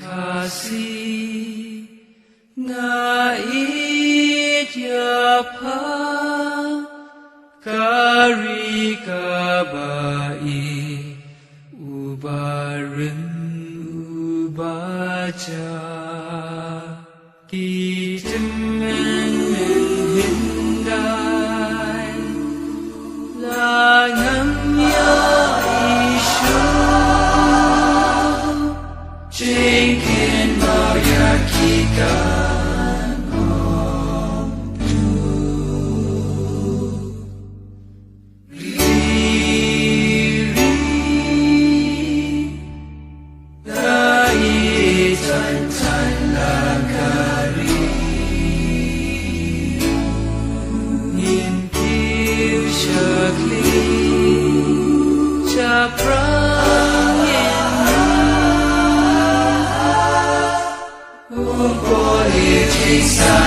kasi naijapa karikabai ubarin ubaca kitemen hindai langam ya isyu Jinkin maya kikan om tu Riri Dai tan tan lakari Nin kiu shakli Chaprang Boy, it's a